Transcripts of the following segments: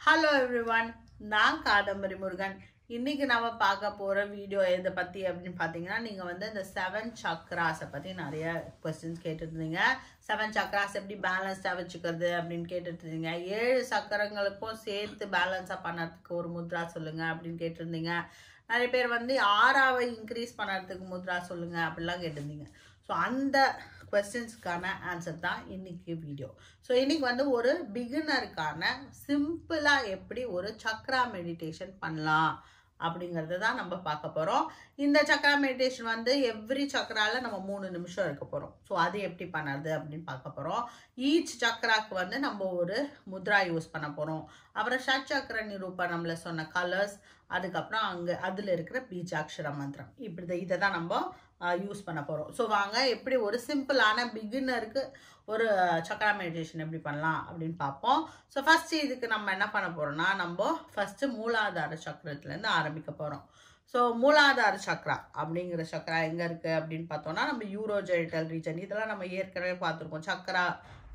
Hello everyone, நான் காதம்பரி முருகன். இன்னைக்கு நாம பார்க்க போற வீடியோ எதை பத்தி அப்படின்னு பாத்தீங்கன்னா, நீங்க வந்து இந்த 7 சக்ராஸ் பத்தி நிறைய क्वेश्चंस கேட்டிருந்தீங்க. 7 சக்ராஸ் எப்படி பேலன்ஸ்டா வச்சுக்கிறது அப்படின்னு கேட்டிருந்தீங்க. 7 சக்கரங்களுக்கும் சேர்த்து பேலன்ஸா பண்ணறதுக்கு ஒரு முத்ரா சொல்லுங்க அப்படின்னு கேட்டிருந்தீங்க. நிறைய பேர் வந்து 6ஆவை இன்க்ரீஸ் பண்ணறதுக்கு முத்ரா சொல்லுங்க அப்படிலாம் கேட்டிருந்தீங்க. ஸோ அந்த क्वेश्चंसக்கான ஆன்சர் தான் இன்னைக்கு வீடியோ. ஸோ இன்னைக்கு வந்து ஒரு பிகினருக்கான சிம்பிளா எப்படி ஒரு சக்ரா மெடிடேஷன் பண்ணலாம் அப்படிங்கறது தான் நம்ம பார்க்க போறோம். இந்த சக்ரா மெடிடேஷன் வந்து எவ்ரி சக்ரால நம்ம 3 நிமிஷம் இருக்க போறோம். ஸோ அது எப்படி பண்ணறது அப்படின்னு பார்க்க போறோம். ஈச் சக்ராக்கு வந்து நம்ம ஒரு முத்ரா யூஸ் பண்ண போறோம். அப்புறம் ஷட் சக்ர நிரூபணம்ல சொன்ன கலர்ஸ், அதுக்கப்புறம் அதுல இருக்கிற பீஜாட்சர மந்திரம், இப்படி இதை தான் நம்ம யூஸ் பண்ண போறோம். ஸோ வாங்க எப்படி ஒரு சிம்பிளான பிகினருக்கு ஒரு சக்ரா மெடிடேஷன் எப்படி பண்ணலாம் அப்படின்னு பார்ப்போம். ஸோ ஃபர்ஸ்ட் இதுக்கு நம்ம என்ன பண்ண போறோம்னா, நம்ம ஃபர்ஸ்ட் மூலாதார சக்கரத்துல இருந்து ஆரம்பிக்க போறோம். ஸோ மூலாதார சக்ரா அப்படிங்கிற சக்ரா எங்க இருக்கு அப்படின்னு பார்த்தோம்னா, நம்ம யூரோஜெனிட்டல் ரீஜன். இதெல்லாம் நம்ம ஏற்கனவே பார்த்துருக்கோம். சக்ரா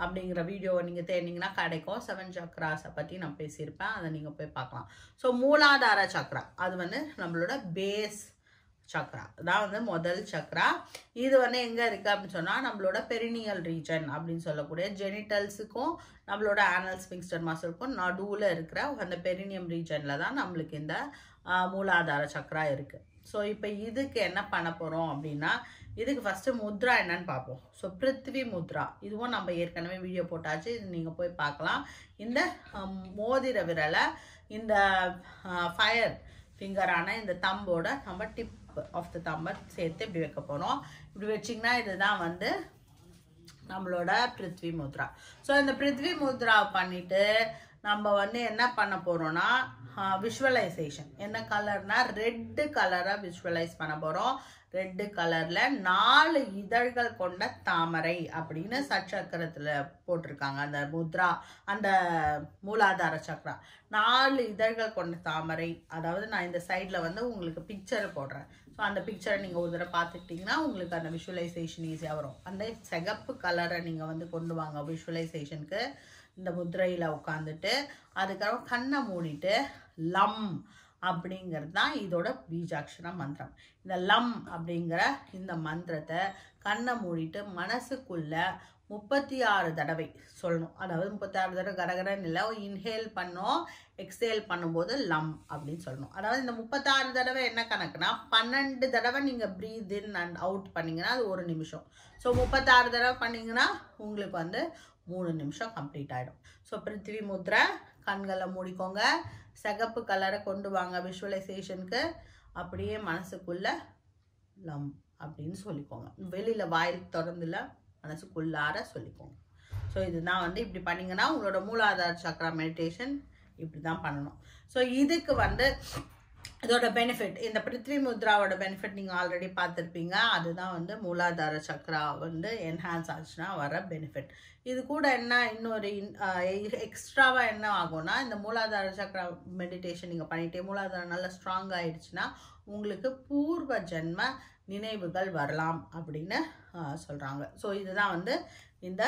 அப்படிங்கிற வீடியோவை நீங்க தேடினீங்கன்னா கிடைக்கும். 7 சக்ராஸை பத்தி நான் பேசியிருப்பேன், அதை நீங்க போய் பார்க்கலாம். ஸோ மூலாதார சக்ரா அது வந்து நம்மளோட பேஸ் சக்ரா தான், வந்து முதல் சக்ரா. இது வந்து எங்க இருக்கு அப்படின்னு சொன்னா, நம்மளோட பெரினியல் ரீஜன் அப்படின்னு சொல்லக்கூடிய ஜெனிட்டல்ஸுக்கும் நம்மளோட ஆனல் ஸ்பிங்ஸ்டர் மசிலுக்கும் நடுவுல இருக்கிற அந்த பெரினியம் ரீஜன்ல தான் நம்மளுக்கு இந்த மூலாதார சக்ரா இருக்கு. ஸோ இப்போ இதுக்கு என்ன பண்ண போறோம் அப்படின்னா, இதுக்கு ஃபர்ஸ்ட் முத்ரா என்னன்னு பார்ப்போம். ஸோ பிருத்வி முத்ரா, இதுவும் நம்ம ஏற்கனவே வீடியோ போட்டாச்சு, இது நீங்க போய் பார்க்கலாம். இந்த மோதிர விரலை இந்த ஃபயர் ஃபிங்கரான இந்த தம்போட நம்ம டிப் ஆஃப் த தம்பை சேர்த்து இப்படி வைக்க போறோம். இப்படி வச்சிங்கன்னா இதுதான் வந்து நம்மளோட பிருத்வி முத்ரா. ஸோ இந்த பிருத்வி முத்ரா பண்ணிட்டு நம்ம வந்து என்ன பண்ண போறோம்னா, விஷுவலைசேஷன். என்ன கலர்னா ரெட் கலரை விஷுவலைஸ் பண்ண போறோம். ரெட் கலர்ல 4 இதழ்கள் கொண்ட தாமரை அப்படின்னு சச்சக்கரத்துல போட்டிருக்காங்க. அந்த முத்ரா, அந்த மூலாதார சக்ரா 4 இதழ்கள் கொண்ட தாமரை. அதாவது நான் இந்த சைட்ல வந்து உங்களுக்கு பிக்சர் போடுறேன். ஸோ அந்த பிக்சரை நீங்க ஒரு தடவை பார்த்துக்கிட்டீங்கன்னா உங்களுக்கு அந்த விஷுவலைசேஷன் ஈஸியாக வரும். அந்த சிகப்பு கலரை நீங்க வந்து கொண்டு வாங்க விஷுவலைசேஷனுக்கு. இந்த முத்ரையில உட்காந்துட்டு அதுக்கப்புறம் கண்ணை மூடிட்டு லம் அப்படிங்கிறது தான் இதோட பீஜாட்சர மந்திரம். இந்த லம் அப்படிங்கிற இந்த மந்திரத்தை கண்ணை மூடிட்டு மனசுக்குள்ள 36 தடவை சொல்லணும். அதாவது 36 தடவை கடகடன்னு இல்லை, இன்ஹேல் பண்ணோம், எக்ஸேல் பண்ணும்போது லம் அப்படின்னு சொல்லணும். அதாவது இந்த 36 தடவை என்ன கணக்குனா, 12 தடவை நீங்க பிரீத் இன் அண்ட் அவுட் பண்ணீங்கன்னா அது 1 நிமிஷம். ஸோ 36 தடவை பண்ணீங்கன்னா உங்களுக்கு வந்து 3 நிமிஷம் கம்ப்ளீட் ஆயிடும். ஸோ பிருத்வி முத்ரா, கண்களை மூடிக்கோங்க, சிகப்பு கலரை கொண்டு வாங்க விஷுவலைசேஷனுக்கு, அப்படியே மனசுக்குள்ள லம் அப்படின்னு சொல்லிக்கோங்க. வெளியில வாயில் திறந்துல மனசுக்குள்ளார சொல்லிக்கோங்க. ஸோ இதுதான் வந்து இப்படி பண்ணீங்கன்னா உங்களோட மூலாதார சக்ரா மெடிடேஷன் இப்படி தான் பண்ணணும். ஸோ இதுக்கு வந்து இதோட பெனிஃபிட், இந்த பிருத்வி முத்ராவோட பெனிஃபிட் நீங்க ஆல்ரெடி பார்த்துருப்பீங்க. அதுதான் வந்து மூலாதார சக்ரா வந்து என்ஹான்ஸ் ஆச்சுன்னா வர பெனிஃபிட். இது கூட என்ன இன்னொரு எக்ஸ்ட்ராவா என்ன ஆகும்னா, இந்த மூலாதார சக்ரா மெடிடேஷன் நீங்க பண்ணிட்டே மூலாதாரம் நல்லா ஸ்ட்ராங் ஆயிடுச்சுன்னா உங்களுக்கு பூர்வ ஜென்ம நினைவுகள் வரலாம் அப்படின்னு சொல்றாங்க. ஸோ இதுதான் வந்து இந்த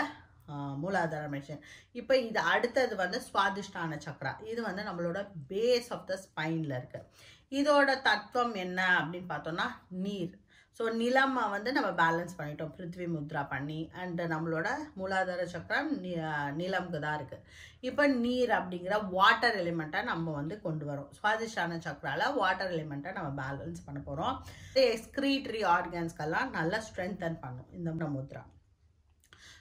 மூலாதார மெடிடேஷன். இப்போ இது அடுத்தது வந்து சுவாதிஷ்டான சக்ரா. இது வந்து நம்மளோட பேஸ் ஆஃப் த ஸ்பைன்ல இருக்கு. இதோட தத்துவம் என்ன அப்படின்னு பார்த்தோம்னா நீர். ஸோ நிலமை வந்து நம்ம பேலன்ஸ் பண்ணிட்டோம் பிருத்வி முத்ரா பண்ணி. அண்ட் நம்மளோட மூலாதார சக்கரம் நிலம்க்கு தான் இருக்கு. இப்போ நீர் அப்படிங்கிற வாட்டர் எலிமெண்ட்டை நம்ம வந்து கொண்டு வரோம். சுவாதிஷ்டான சக்கரால வாட்டர் எலிமெண்ட்டை நம்ம பேலன்ஸ் பண்ண போறோம். எக்ஸ்கிரீட்டரி ஆர்கன்ஸ்க்கெல்லாம் நல்லா ஸ்ட்ரென்தன் பண்ணும் இந்த முத்ரா.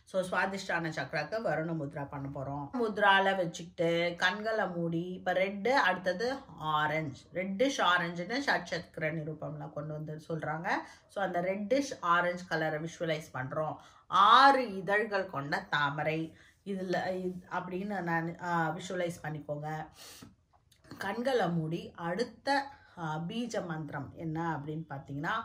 ஸோ சுவாதிஷ்டான சக்கராக்கு வருண முத்ரா பண்ண போறோம். முத்ரால வச்சுக்கிட்டு கண்களை மூடி, இப்போ ரெட்டு, அடுத்தது ஆரஞ்சு, ரெட்டிஷ் ஆரஞ்சுன்னு ஷட் சக்கர நிரூபம்லாம் கொண்டு வந்து சொல்றாங்க. ஸோ அந்த ரெட்டிஷ் ஆரஞ்சு கலரை விஷுவலைஸ் பண்றோம். 6 இதழ்கள் கொண்ட தாமரை இதுல அப்படின்னு நான் விஷுவலைஸ் பண்ணிக்கோங்க. கண்களை மூடி அடுத்த பீஜ மந்திரம் என்ன அப்படின்னு பார்த்தீங்கன்னா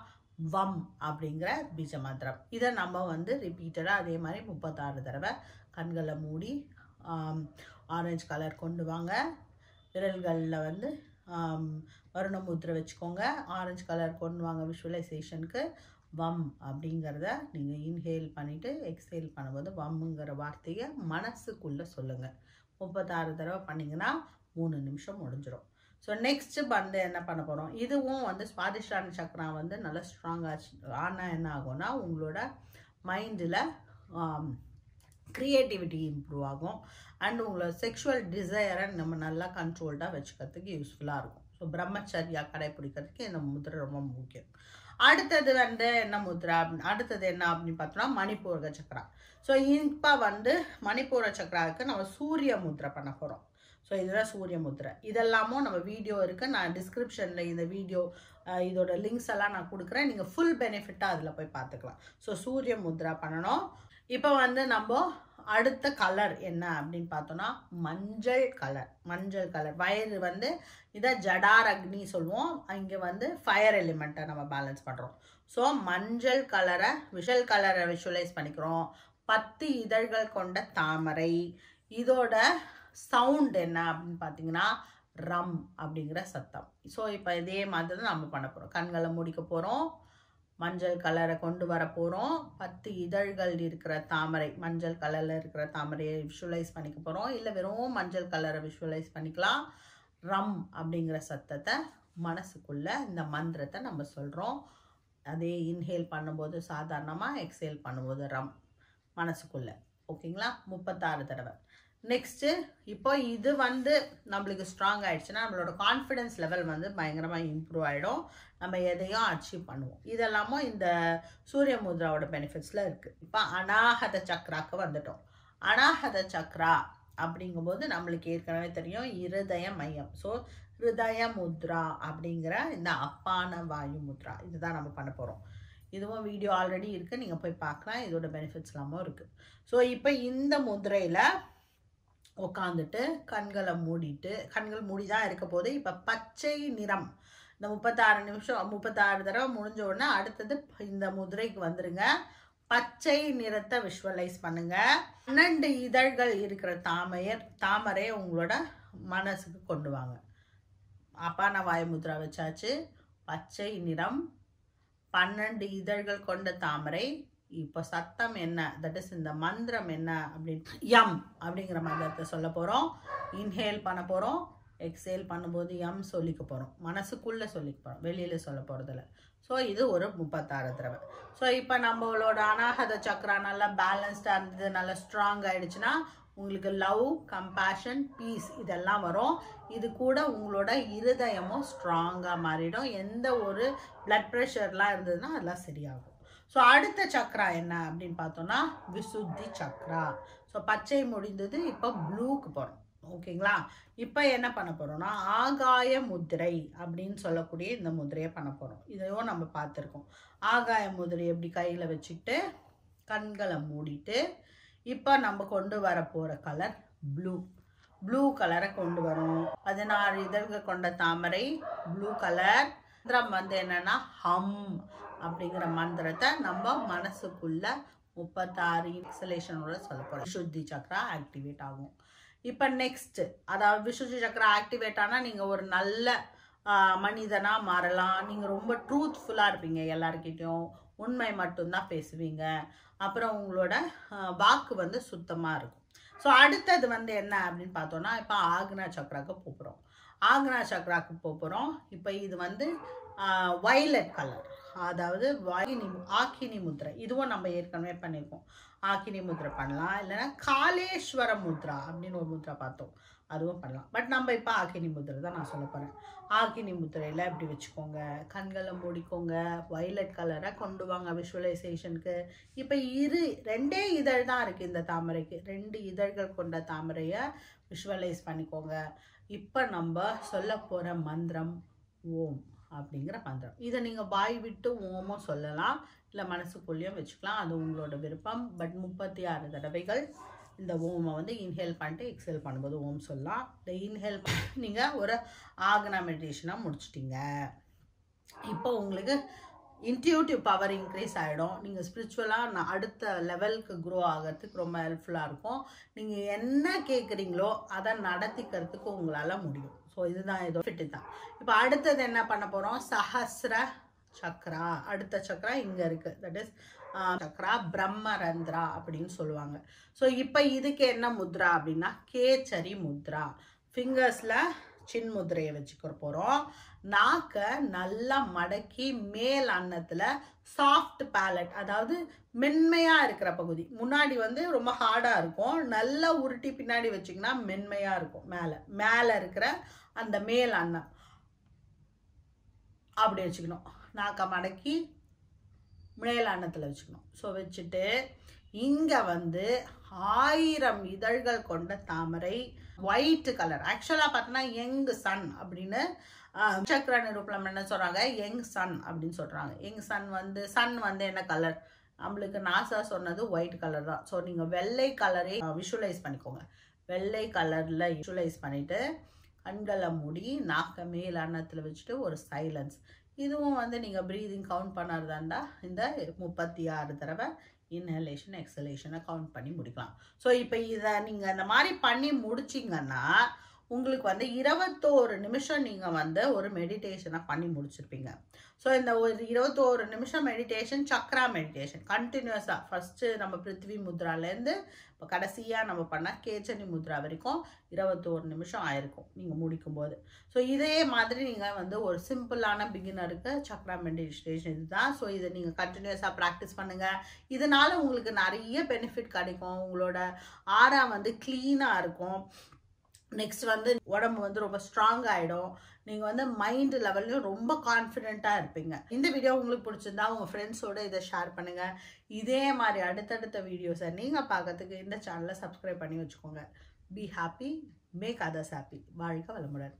வம் அப்படிங்கிற பீஜ மந்திரம். இதை நம்ம வந்து ரிப்பீட்டடா அதே மாதிரி 36 தடவை கண்களை மூடி ஆரஞ்சு கலர் கொண்டு வாங்க. விரல்களில் வந்து வருண முத்ரை வச்சுக்கோங்க. ஆரஞ்சு கலர் கொண்டு வாங்க விஷுவலைசேஷனுக்கு. வம் அப்படிங்கிறத நீங்கள் இன்ஹேல் பண்ணிவிட்டு எக்ஸேல் பண்ணும்போது வம்ங்கிற வார்த்தையை மனசுக்குள்ளே சொல்லுங்கள். 36 தடவை பண்ணிங்கன்னா 3 நிமிஷம் முடிஞ்சிடும். ஸோ நெக்ஸ்ட்டு வந்து என்ன பண்ண போகிறோம், இதுவும் வந்து ஸ்வாதிஷ்டான சக்கரா வந்து நல்லா ஸ்ட்ராங்காச்சு ஆனால் என்ன ஆகும்னா உங்களோட மைண்டில் க்ரியேட்டிவிட்டி இம்ப்ரூவ் ஆகும் அண்ட் உங்களோட செக்ஷுவல் டிசைரை நம்ம நல்லா கண்ட்ரோல்டாக வச்சுக்கிறதுக்கு யூஸ்ஃபுல்லாக இருக்கும். ஸோ பிரம்மச்சரியா கடைப்பிடிக்கிறதுக்கு இந்த முத்திரை ரொம்ப முக்கியம். அடுத்தது வந்து என்ன முத்ரா, அடுத்தது என்ன அப்படின்னு பார்த்தோம்னா மணிப்பூரக சக்கரா. ஸோ இப்போ வந்து மணிப்பூர சக்கராவுக்கு நம்ம சூரிய முத்ரை பண்ண போகிறோம். ஸோ இதுதான் சூரிய முத்ரை. இதெல்லாமும் நம்ம வீடியோ இருக்குது, நான் டிஸ்கிரிப்ஷனில் இந்த வீடியோ இதோட லிங்க்ஸ் எல்லாம் நான் கொடுக்குறேன், நீங்கள் ஃபுல் பெனிஃபிட்டாக அதில் போய் பார்த்துக்கலாம். ஸோ சூரிய முத்ரா பண்ணணும். இப்போ வந்து நம்ம அடுத்த கலர் என்ன அப்படின்னு பார்த்தோன்னா மஞ்சள் கலர். மஞ்சள் கலர் வயது வந்து இதை ஜடார் அக்னி சொல்லுவோம், இங்கே வந்து ஃபயர் எலிமெண்ட்டை நம்ம பேலன்ஸ் பண்ணுறோம். ஸோ மஞ்சள் கலரை விஷுவலைஸ் பண்ணிக்கிறோம். 10 இதழ்கள் கொண்ட தாமரை. இதோட சவுண்ட் என்ன அப்படின்னு பார்த்தீங்கன்னா ரம் அப்படிங்கிற சத்தம். ஸோ இப்போ இதே மாதிரி தான் நம்ம பண்ண போகிறோம். கண்களை முடிக்க போகிறோம், மஞ்சள் கலரை கொண்டு வர போகிறோம், 10 இதழ்கள் இருக்கிற தாமரை, மஞ்சள் கலரில் இருக்கிற தாமரையை விஷுவலைஸ் பண்ணிக்க போகிறோம். இல்லை வெறும் மஞ்சள் கலரை விஷுவலைஸ் பண்ணிக்கலாம். ரம் அப்படிங்கிற சத்தத்தை மனசுக்குள்ளே இந்த மந்திரத்தை நம்ம சொல்கிறோம். அதே இன்ஹேல் பண்ணும்போது சாதாரணமாக, எக்ஸேல் பண்ணும்போது ரம் மனசுக்குள்ளே. ஓகேங்களா? 36 தடவை. நெக்ஸ்ட்டு இப்போ இது வந்து நம்மளுக்கு ஸ்ட்ராங் ஆகிடுச்சுன்னா நம்மளோட கான்ஃபிடென்ஸ் லெவல் வந்து பயங்கரமாக இம்ப்ரூவ் ஆகிடும், நம்ம எதையும் அச்சீவ் பண்ணுவோம். இதெல்லாமும் இந்த சூரிய முத்ராவோட பெனிஃபிட்ஸில் இருக்குது. இப்போ அநாகத சக்ராக்கு வந்துட்டோம். அநாகத சக்ரா அப்படிங்கும்போது நம்மளுக்கு ஏற்கனவே தெரியும் இருதய மையம். ஸோ ஹிருதய முத்ரா அப்படிங்கிற இந்த அப்பான வாயு முத்ரா இதுதான் நம்ம பண்ண போகிறோம். இதுவும் வீடியோ ஆல்ரெடி இருக்குது, நீங்கள் போய் பார்க்கலாம், இதோட பெனிஃபிட்ஸ் எல்லாமும் இருக்குது. ஸோ இப்போ இந்த முதிரையில் உட்காந்துட்டு கண்களை மூடிட்டு, கண்கள் மூடி தான் இருக்க போது இப்போ பச்சை நிறம் இந்த 36 நிமிஷம் 36 தடவை முடிஞ்ச உடனே அடுத்தது இந்த முதிரைக்கு வந்துருங்க. பச்சை நிறத்தை விஷுவலைஸ் பண்ணுங்க. 12 இதழ்கள் இருக்கிற தாமரை உங்களோட மனசுக்கு கொண்டு வாங்க. அப்பான வாயு முத்ரா வச்சாச்சு. பச்சை நிறம், 12 இதழ்கள் கொண்ட தாமரை. இப்போ சத்தம் என்ன, தட் இஸ் இந்த மந்திரம் என்ன அப்படின்னு யம் அப்படிங்கிற மந்திரத்தை சொல்ல போகிறோம். இன்ஹேல் பண்ண போகிறோம், எக்ஸேல் பண்ணும்போது யம் சொல்லிக்க போகிறோம். மனசுக்குள்ளே சொல்லிக்க போகிறோம், வெளியில் சொல்ல போகிறதில்ல. ஸோ இது ஒரு 36 தடவை. ஸோ இப்போ நம்மளோட அநாகத சக்ரா நல்லா பேலன்ஸ்டாக இருந்தது, நல்லா ஸ்ட்ராங் ஆகிடுச்சுன்னா உங்களுக்கு லவ், கம்பேஷன், பீஸ் இதெல்லாம் வரும். இது கூட உங்களோட இருதயமும் ஸ்ட்ராங்காக மாறிடும். எந்த ஒரு பிளட் ப்ரெஷர்லாம் இருந்ததுன்னா அதெல்லாம் சரியாகும். ஸோ அடுத்த சக்ரா என்ன அப்படின்னு பார்த்தோன்னா விசுத்தி சக்ரா. ஸோ பச்சை முடிந்தது, இப்போ ப்ளூக்கு போகிறோம். ஓகேங்களா? இப்போ என்ன பண்ண போகிறோம்னா ஆகாய முதிரை அப்படின்னு சொல்லக்கூடிய இந்த முதிரையை பண்ண போகிறோம். இதையும் நம்ம பார்த்துருக்கோம். ஆகாய முதிரை எப்படி கையில் வச்சுக்கிட்டு கண்களை மூடிட்டு இப்போ நம்ம கொண்டு வர போகிற கலர் ப்ளூ கலரை கொண்டு வரும். 16 இதழ்கள் கொண்ட தாமரை, ப்ளூ கலர். மந்திரம் வந்து என்னன்னா ஹம் அப்படிங்கிற மந்திரத்தை நம்ம மனசுக்குள்ள 36 எக்ஸலேஷனோட சொல்ல போகிறோம். விசுத்தி சக்ரா ஆக்டிவேட் ஆகும். இப்போ நெக்ஸ்ட், அதாவது விசுத்தி சக்ரா ஆக்டிவேட் ஆனால் நீங்கள் ஒரு நல்ல மனிதனாக மாறலாம். நீங்கள் ரொம்ப ட்ரூத்ஃபுல்லாக இருப்பீங்க, எல்லாருக்கிட்டையும் உண்மை மட்டும்தான் பேசுவீங்க. அப்புறம் உங்களோட வாக்கு வந்து சுத்தமாக இருக்கும். ஸோ அடுத்தது வந்து என்ன அப்படின்னு பார்த்தோன்னா இப்போ ஆக்னா சக்ராக்கு போகிறோம். ஆக்னா சக்ராக்கு போகிறோம். இப்போ இது வந்து வயலட் கலர், அதாவது ஆக்கினி முத்ரை. இதுவும் நம்ம ஏற்கனவே பண்ணியிருக்கோம். ஆக்கினி முத்ரை பண்ணலாம், இல்லைன்னா காலேஸ்வர முத்ரா அப்படின்னு ஒரு முத்ரா பார்த்தோம், அதுவும் பண்ணலாம். பட் நம்ம இப்போ ஆக்கினி முத்ரை தான் நான் சொல்ல போகிறேன். ஆக்கினி முத்திரையில் எப்படி வச்சுக்கோங்க, கண்களை மூடிக்கோங்க, வயலட் கலரை கொண்டு வாங்க விஷுவலைசேஷனுக்கு. இப்போ 2 இதழ் தான் இருக்குது இந்த தாமரைக்கு. 2 இதழ்கள் கொண்ட தாமரையை விஷுவலைஸ் பண்ணிக்கோங்க. இப்போ நம்ம சொல்ல போகிற மந்திரம் ஓம் அப்படிங்கிற மந்திரம். இதை நீங்கள் வாய் விட்டு ஓமும் சொல்லலாம், இல்லை மனசுக்குள்ளேயும் வச்சுக்கலாம், அது உங்களோட விருப்பம். பட் 36 தடவைகள் இந்த ஓமை வந்து இன்ஹேல் பண்ணிட்டு எக்ஸேல் பண்ணும்போது ஓம் சொல்லலாம். இந்த இன்ஹேல் நீங்கள் ஒரு ஆக்னா மெடிடேஷனாக முடிச்சிட்டிங்க. இப்போ உங்களுக்கு இன்ட்யூட்டிவ் பவர் இன்க்ரீஸ் ஆகிடும். நீங்கள் ஸ்பிரிச்சுவலாக அடுத்த லெவலுக்கு க்ரோ ஆகிறதுக்கு ரொம்ப ஹெல்ப்ஃபுல்லாக இருக்கும். நீங்கள் என்ன கேட்குறீங்களோ அதை நடத்திக்கிறதுக்கு உங்களால் முடியும். ஸோ இதுதான் ஏதோ ஃபிட்டு தான். இப்போ அடுத்தது என்ன பண்ண போகிறோம், சஹஸ்ர சக்ரா. அடுத்த சக்ரா இங்கே இருக்குது, தட் இஸ் சக்ரா பிரம்மரந்திரா அப்படின்னு சொல்லுவாங்க. ஸோ இப்போ இதுக்கு என்ன முத்ரா அப்படின்னா கேச்சரி முத்ரா. ஃபிங்கர்ஸில் சின் முதிரையை வச்சுக்க போகிறோம். நாக்கை நல்லா மடக்கி மேல் அன்னத்தில் சாஃப்ட் பேலட், அதாவது மென்மையாக இருக்கிற பகுதி. முன்னாடி வந்து ரொம்ப ஹார்டாக இருக்கும், நல்லா உருட்டி பின்னாடி வச்சிங்கன்னா மென்மையாக இருக்கும். மேலே இருக்கிற அந்த மேல் அன்னம் அப்படி வச்சுக்கணும். நாக்கை மடக்கி மேல் அன்னத்தில் வச்சுக்கணும். ஸோ வச்சுட்டு இங்கே வந்து 1000 இதழ்கள் கொண்ட தாமரை, ஒயிட் கலர். ஆக்சுவலாக பார்த்தோன்னா யங் சன் அப்படின்னு சக்கர நிரூபணம் என்ன சொல்கிறாங்க, யங் சன் அப்படின்னு சொல்கிறாங்க. யங் சன் வந்து என்ன கலர், நம்மளுக்கு நாசா சொன்னது ஒயிட் கலர் தான். ஸோ நீங்கள் வெள்ளை கலரை விஷுவலைஸ் பண்ணிக்கோங்க. வெள்ளை கலரில் விஷுவலைஸ் பண்ணிவிட்டு கண்களை மூடி நாக்க மேல் அன்னத்தில் வச்சுட்டு ஒரு சைலன்ஸ். இதுவும் வந்து நீங்கள் ப்ரீதிங் கவுண்ட் பண்ணுறதாண்டா இந்த 36 தடவை இன்ஹலேஷன் எக்ஸலேஷனை கவுண்ட் பண்ணி முடிக்கலாம். ஸோ இப்போ இதை நீங்கள் இந்த மாதிரி பண்ணி முடிச்சிங்கன்னா உங்களுக்கு வந்து 21 நிமிஷம் நீங்கள் வந்து ஒரு மெடிடேஷனை பண்ணி முடிச்சிருப்பீங்க. ஸோ இந்த ஒரு 21 நிமிஷம் மெடிடேஷன் சக்ரா மெடிடேஷன் கண்டினியூஸாக ஃபஸ்ட்டு நம்ம பிருத்வி முத்ராலேருந்து இப்போ கடைசியாக நம்ம பண்ணால் கேச்சனி முத்ரா வரைக்கும் 21 நிமிஷம் ஆயிருக்கும் நீங்கள் முடிக்கும்போது. ஸோ இதே மாதிரி நீங்கள் வந்து ஒரு சிம்பிளான பிகினருக்கு சக்ரா மெடிடேஷன் இதுதான். ஸோ இதை நீங்கள் கண்டினியூஸாக ப்ராக்டிஸ் பண்ணுங்கள். இதனால் உங்களுக்கு நிறைய பெனிஃபிட் கிடைக்கும். உங்களோட ஆரா வந்து க்ளீனாக இருக்கும். நெக்ஸ்ட் வந்து உடம்பு வந்து ரொம்ப ஸ்ட்ராங் ஆகிடும். நீங்கள் வந்து மைண்ட் லெவல்லையும் ரொம்ப கான்ஃபிடென்ட்டாக இருப்பீங்க. இந்த வீடியோ உங்களுக்கு பிடிச்சிருந்தா உங்கள் ஃப்ரெண்ட்ஸோடு இதை ஷேர் பண்ணுங்கள். இதே மாதிரி அடுத்தடுத்த வீடியோஸை நீங்கள் பார்க்கறதுக்கு இந்த சேனலை சப்ஸ்கிரைப் பண்ணி வச்சுக்கோங்க. Be happy, make others happy. வாழ்க வளமுடன்.